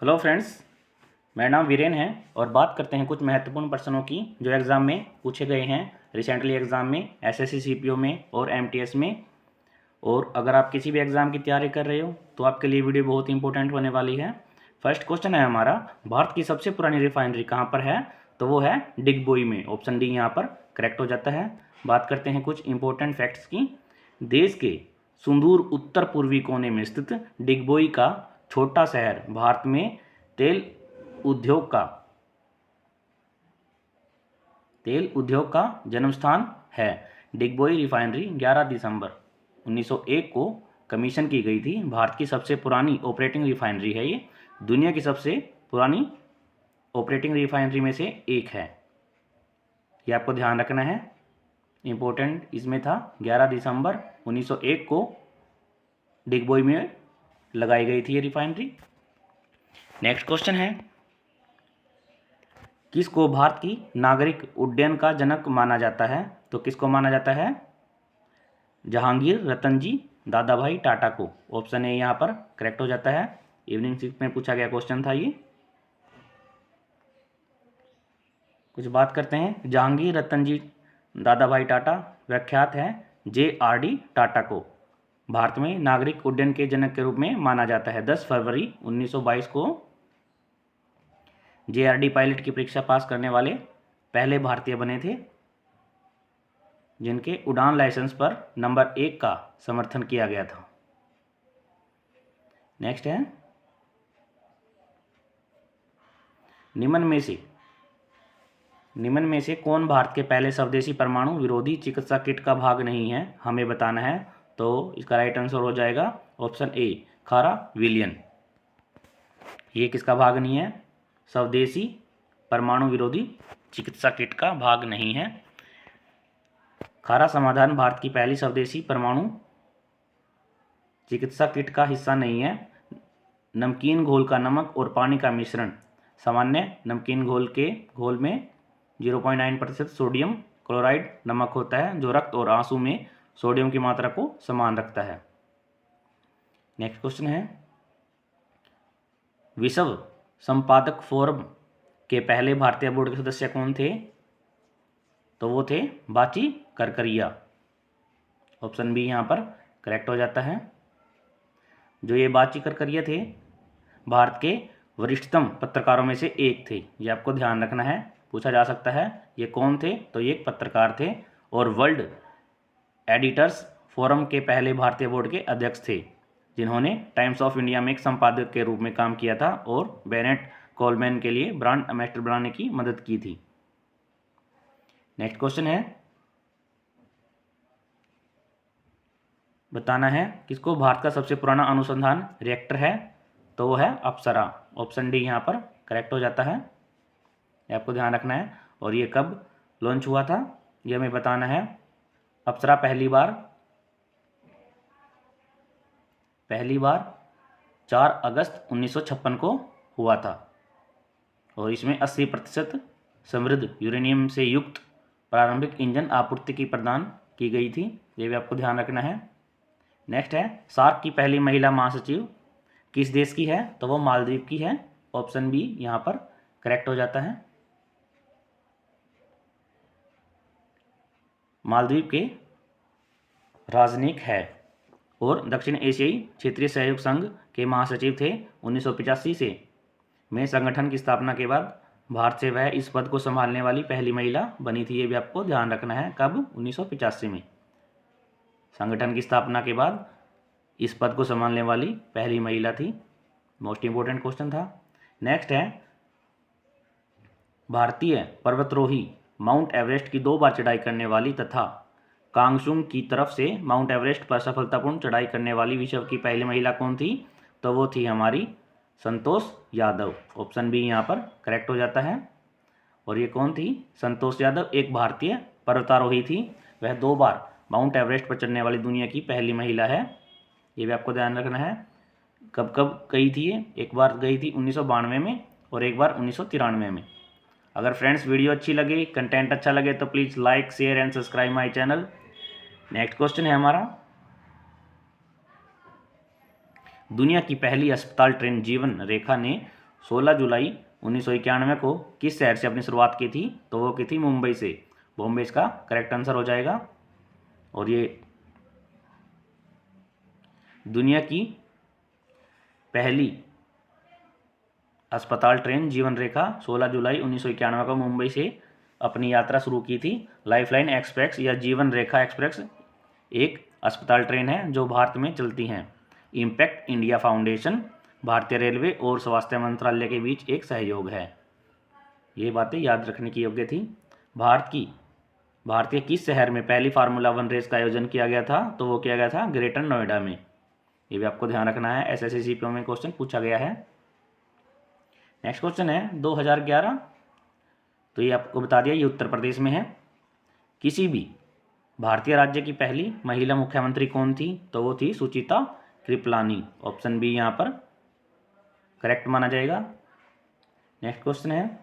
Hello friends, मेरा नाम वीरेन है और बात करते हैं कुछ महत्वपूर्ण प्रश्नों की जो एग्ज़ाम में पूछे गए हैं रिसेंटली एग्ज़ाम में एसएससी सीपीओ में और एमटीएस में। और अगर आप किसी भी एग्ज़ाम की तैयारी कर रहे हो तो आपके लिए वीडियो बहुत इंपॉर्टेंट होने वाली है। फर्स्ट क्वेश्चन है हमारा, भारत की सबसे पुरानी रिफाइनरी कहाँ पर है? तो वो है डिगबोई में। ऑप्शन डी यहाँ पर करेक्ट हो जाता है। बात करते हैं कुछ इंपॉर्टेंट फैक्ट्स की। देश के सुदूर उत्तर पूर्वी कोने में स्थित डिगबोई का छोटा शहर भारत में तेल उद्योग का तेल उद्योग का जन्म स्थान है। डिगबोई रिफाइनरी 11 दिसंबर 1901 को कमीशन की गई थी। भारत की सबसे पुरानी ऑपरेटिंग रिफाइनरी है ये। दुनिया की सबसे पुरानी ऑपरेटिंग रिफाइनरी में से एक है। ये आपको ध्यान रखना है, इम्पोर्टेंट इसमें था। 11 दिसंबर 1901 को डिगबोई में लगाई गई थी ये रिफाइनरी। नेक्स्ट क्वेश्चन है, किसको भारत की नागरिक उड्डयन का जनक माना जाता है? तो किसको माना जाता है? जहांगीर रतन जी दादा भाई टाटा को। ऑप्शन ए यहाँ पर करेक्ट हो जाता है। इवनिंग 6 में पूछा गया क्वेश्चन था ये। कुछ बात करते हैं, जहांगीर रतन जी दादा भाई टाटा व्याख्यात है JRD टाटा को भारत में नागरिक उड्डयन के जनक के रूप में माना जाता है। 10 फरवरी 1922 को JRD पायलट की परीक्षा पास करने वाले पहले भारतीय बने थे जिनके उड़ान लाइसेंस पर नंबर 1 का समर्थन किया गया था। नेक्स्ट है, निम्न में से कौन भारत के पहले स्वदेशी परमाणु विरोधी चिकित्सा किट का भाग नहीं है? हमें बताना है। तो इसका राइट आंसर हो जाएगा ऑप्शन ए, खारा विलियन। ये किसका भाग नहीं है? स्वदेशी परमाणु विरोधी चिकित्सा किट का भाग नहीं है। खारा समाधान भारत की पहली स्वदेशी परमाणु चिकित्सा किट का हिस्सा नहीं है। नमकीन घोल का नमक और पानी का मिश्रण। सामान्य नमकीन घोल में 0.9% सोडियम क्लोराइड नमक होता है जो रक्त और आंसू में सोडियम की मात्रा को समान रखता है। नेक्स्ट क्वेश्चन है, विश्व संपादक फोरम के पहले भारतीय बोर्ड के सदस्य कौन थे? तो वो थे बाची करकरिया। ऑप्शन बी यहाँ पर करेक्ट हो जाता है। जो ये बाची करकरिया थे भारत के वरिष्ठतम पत्रकारों में से एक थे। ये आपको ध्यान रखना है, पूछा जा सकता है ये कौन थे। तो ये एक पत्रकार थे और वर्ल्ड एडिटर्स फोरम के पहले भारतीय बोर्ड के अध्यक्ष थे जिन्होंने टाइम्स ऑफ इंडिया में एक संपादक के रूप में काम किया था और बेनेट कोलमैन के लिए ब्रांड एम्बेसडर बनाने की मदद की थी। नेक्स्ट क्वेश्चन है, बताना है किसको भारत का सबसे पुराना अनुसंधान रिएक्टर है? तो वो है अप्सरा। ऑप्शन डी यहाँ पर करेक्ट हो जाता है। ये आपको ध्यान रखना है। और ये कब लॉन्च हुआ था ये हमें बताना है। अप्सरा पहली बार 4 अगस्त 1956 को हुआ था और इसमें 80% समृद्ध यूरेनियम से युक्त प्रारंभिक इंजन आपूर्ति की प्रदान की गई थी। ये भी आपको ध्यान रखना है। नेक्स्ट है, सार्क की पहली महिला महासचिव किस देश की है? तो वो मालदीव की है। ऑप्शन बी यहाँ पर करेक्ट हो जाता है। मालदीव के राजनयिक है और दक्षिण एशियाई क्षेत्रीय सहयोग संघ के महासचिव थे 1985 से। में संगठन की स्थापना के बाद भारत से वह इस पद को संभालने वाली पहली महिला बनी थी। ये भी आपको ध्यान रखना है। कब? 1985 में संगठन की स्थापना के बाद इस पद को संभालने वाली पहली महिला थी। मोस्ट इंपोर्टेंट क्वेश्चन था। नेक्स्ट है, भारतीय पर्वतरोही माउंट एवरेस्ट की 2 बार चढ़ाई करने वाली तथा कांगसुंग की तरफ से माउंट एवरेस्ट पर सफलतापूर्ण चढ़ाई करने वाली विश्व की पहली महिला कौन थी? तो वो थी हमारी संतोष यादव। ऑप्शन बी यहाँ पर करेक्ट हो जाता है। और ये कौन थी? संतोष यादव एक भारतीय पर्वतारोही थी। वह 2 बार माउंट एवरेस्ट पर चढ़ने वाली दुनिया की पहली महिला है। ये भी आपको ध्यान रखना है। कब कब गई थी ये? एक बार गई थी 1992 में और एक बार 1993 में। अगर फ्रेंड्स वीडियो अच्छी लगे, कंटेंट अच्छा लगे तो please like, share and subscribe my channel. Next question है हमारा, दुनिया की पहली अस्पताल ट्रेन जीवन रेखा ने 16 जुलाई 1991 को किस शहर से अपनी शुरुआत की थी? तो वो की थी मुंबई से। बॉम्बे इसका करेक्ट आंसर हो जाएगा। और ये दुनिया की पहली अस्पताल ट्रेन जीवन रेखा 16 जुलाई 1991 को मुंबई से अपनी यात्रा शुरू की थी। लाइफलाइन एक्सप्रेस या जीवन रेखा एक्सप्रेस एक अस्पताल ट्रेन है जो भारत में चलती हैं। इम्पैक्ट इंडिया फाउंडेशन, भारतीय रेलवे और स्वास्थ्य मंत्रालय के बीच एक सहयोग है। ये बातें याद रखने की योग्य थी। भारतीय किस शहर में पहली फार्मूला 1 रेस का आयोजन किया गया था? तो वो किया गया था ग्रेटर नोएडा में। ये भी आपको ध्यान रखना है, एसएससी सीपीओ में क्वेश्चन पूछा गया है। नेक्स्ट क्वेश्चन है 2011, तो ये आपको बता दिया, ये उत्तर प्रदेश में है। किसी भी भारतीय राज्य की पहली महिला मुख्यमंत्री कौन थी? तो वो थी सुचिता कृपलानी। ऑप्शन बी यहाँ पर करेक्ट माना जाएगा। नेक्स्ट क्वेश्चन है,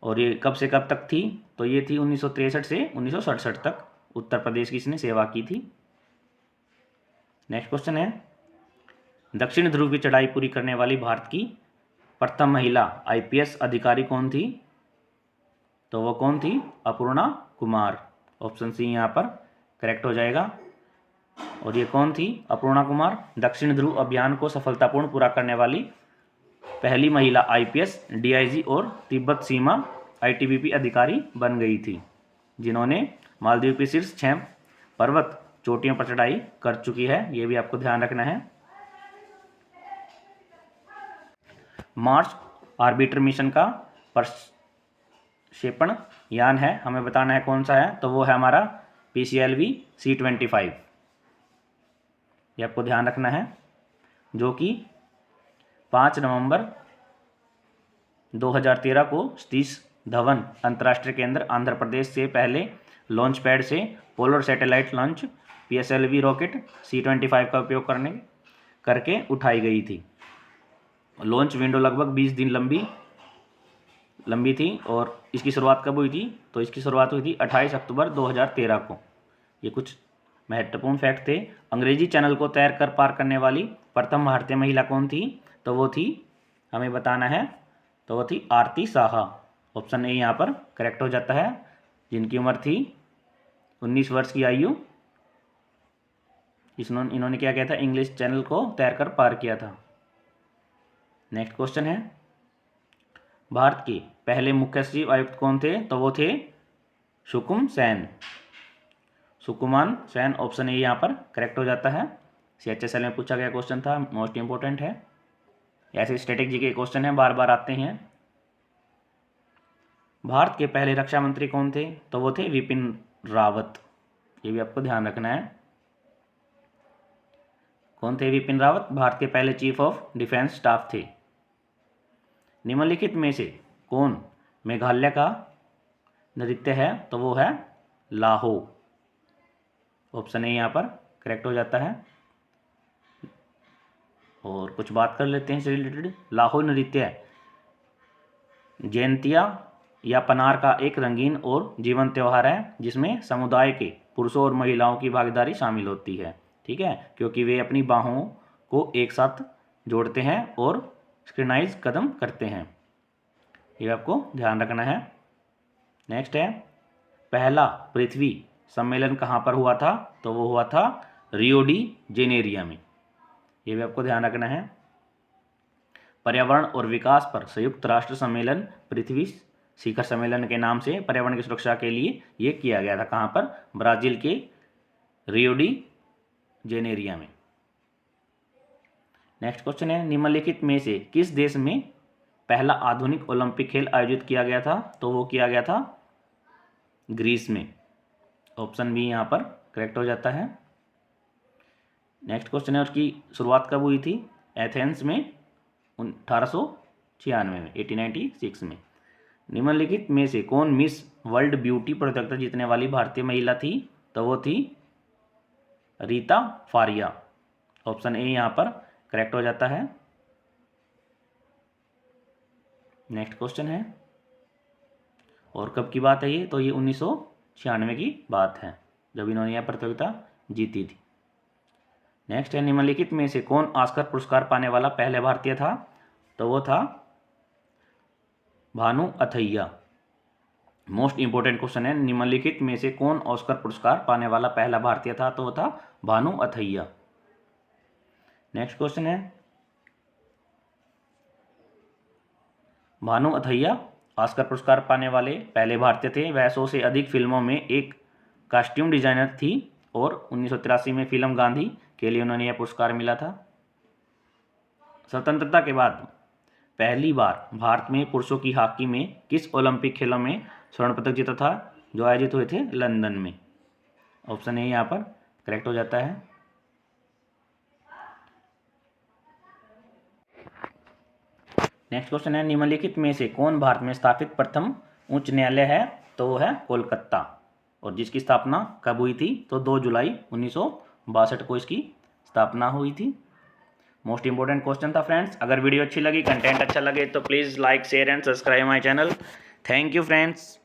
और ये कब से कब तक थी? तो ये थी 1963 से 1967 तक उत्तर प्रदेश की इसने सेवा की थी। नेक्स्ट क्वेश्चन है, दक्षिण ध्रुव की चढ़ाई पूरी करने वाली भारत की प्रथम महिला आईपीएस अधिकारी कौन थी? तो वो कौन थी? अपूर्णा कुमार। ऑप्शन सी यहाँ पर करेक्ट हो जाएगा। और ये कौन थी अपूर्णा कुमार? दक्षिण ध्रुव अभियान को सफलतापूर्ण पूरा करने वाली पहली महिला आईपीएस डीआईजी और तिब्बत सीमा आईटीबीपी अधिकारी बन गई थी, जिन्होंने मालदीव की शीर्ष 6 पर्वत चोटियों पर चढ़ाई कर चुकी है। ये भी आपको ध्यान रखना है। मार्स ऑर्बिटर मिशन का प्रक्षेपण यान है, हमें बताना है कौन सा है? तो वो है हमारा PCLV-C25। ये आपको ध्यान रखना है, जो कि 5 नवंबर 2013 को सतीश धवन अंतर्राष्ट्रीय केंद्र आंध्र प्रदेश से पहले लॉन्च पैड से polar satellite launch PSLV rocket C25 का उपयोग करके उठाई गई थी। लॉन्च विंडो लगभग 20 दिन लंबी थी। और इसकी शुरुआत कब हुई थी? तो इसकी शुरुआत हुई थी 28 अक्टूबर 2013 को। ये कुछ महत्वपूर्ण फैक्ट थे। अंग्रेजी चैनल को तैर कर पार करने वाली प्रथम भारतीय महिला कौन थी? तो वो थी, हमें बताना है, तो वो थी आरती साहा। ऑप्शन ए यहाँ पर करेक्ट हो जाता है, जिनकी उम्र थी 19 वर्ष की आयु। इन्होंने क्या किया था? इंग्लिश चैनल को तैर कर पार किया था। नेक्स्ट क्वेश्चन है, भारत के पहले मुख्य सचिव आयुक्त कौन थे? तो वो थे सुकुम सेन। ऑप्शन ए यहाँ पर करेक्ट हो जाता है। CHSL में पूछा गया क्वेश्चन था, मोस्ट इंपोर्टेंट है। ऐसे स्ट्रेटेजी के क्वेश्चन हैं, बार बार आते हैं। भारत के पहले रक्षा मंत्री कौन थे? तो वो थे विपिन रावत। ये भी आपको ध्यान रखना है। कौन थे विपिन रावत? भारत के पहले चीफ ऑफ डिफेंस स्टाफ थे। निम्नलिखित में से कौन मेघालय का नृत्य है? तो वो है लाहो। ऑप्शन ए यहाँ पर करेक्ट हो जाता है। और कुछ बात कर लेते हैं इससे रिलेटेड। लाहो नृत्य जयंतिया या पनार का एक रंगीन और जीवंत त्यौहार है, जिसमें समुदाय के पुरुषों और महिलाओं की भागीदारी शामिल होती है। ठीक है, क्योंकि वे अपनी बाहों को एक साथ जोड़ते हैं और सिंक्रोनाइज कदम करते हैं। ये आपको ध्यान रखना है। नेक्स्ट है, पहला पृथ्वी सम्मेलन कहाँ पर हुआ था? तो वो हुआ था रियो डी जेनेरिया में। ये भी आपको ध्यान रखना है। पर्यावरण और विकास पर संयुक्त राष्ट्र सम्मेलन पृथ्वी शिखर सम्मेलन के नाम से पर्यावरण की सुरक्षा के लिए ये किया गया था। कहाँ पर? ब्राजील के रियो डी जेनेरिया में। नेक्स्ट क्वेश्चन है, निम्नलिखित में से किस देश में पहला आधुनिक ओलंपिक खेल आयोजित किया गया था? तो वो किया गया था ग्रीस में। ऑप्शन बी यहाँ पर करेक्ट हो जाता है। नेक्स्ट क्वेश्चन है, उसकी शुरुआत कब हुई थी? एथेंस में 1896 में, 1896 में। निम्नलिखित में से कौन मिस वर्ल्ड ब्यूटी प्रतियोगिता जीतने वाली भारतीय महिला थी? तो वो थी रीता फारिया। ऑप्शन ए यहाँ पर करेक्ट हो जाता है। नेक्स्ट क्वेश्चन है, और कब की बात है ये? तो ये 1996 की बात है, जब इन्होंने यह प्रतियोगिता जीती थी। नेक्स्ट है, निम्नलिखित में से कौन ऑस्कर पुरस्कार पाने वाला पहले भारतीय था? तो वो था Bhanu Athaiya. Most important question है, निम्नलिखित में से कौन ऑस्कर पुरस्कार पाने वाला पहला भारतीय था? तो वो था भानु अथैया। नेक्स्ट क्वेश्चन है, भानु अथैया ऑस्कर पुरस्कार पाने वाले पहले भारतीय थे। वह 100 से अधिक फिल्मों में एक कॉस्ट्यूम डिजाइनर थी और 1983 में फिल्म गांधी के लिए उन्होंने यह पुरस्कार मिला था। स्वतंत्रता के बाद पहली बार भारत में पुरुषों की हॉकी में किस ओलंपिक खेलों में स्वर्ण पदक जीता था, जो आयोजित हुए थे लंदन में? ऑप्शन ए यहाँ पर करेक्ट हो जाता है। नेक्स्ट क्वेश्चन है, निम्नलिखित में से कौन भारत में स्थापित प्रथम उच्च न्यायालय है? तो वो है कोलकाता, और जिसकी स्थापना कब हुई थी? तो 2 जुलाई 1962 को इसकी स्थापना हुई थी। मोस्ट इंपोर्टेंट क्वेश्चन था फ्रेंड्स। अगर वीडियो अच्छी लगी, कंटेंट अच्छा लगे तो please like, share and subscribe my channel. Thank you friends.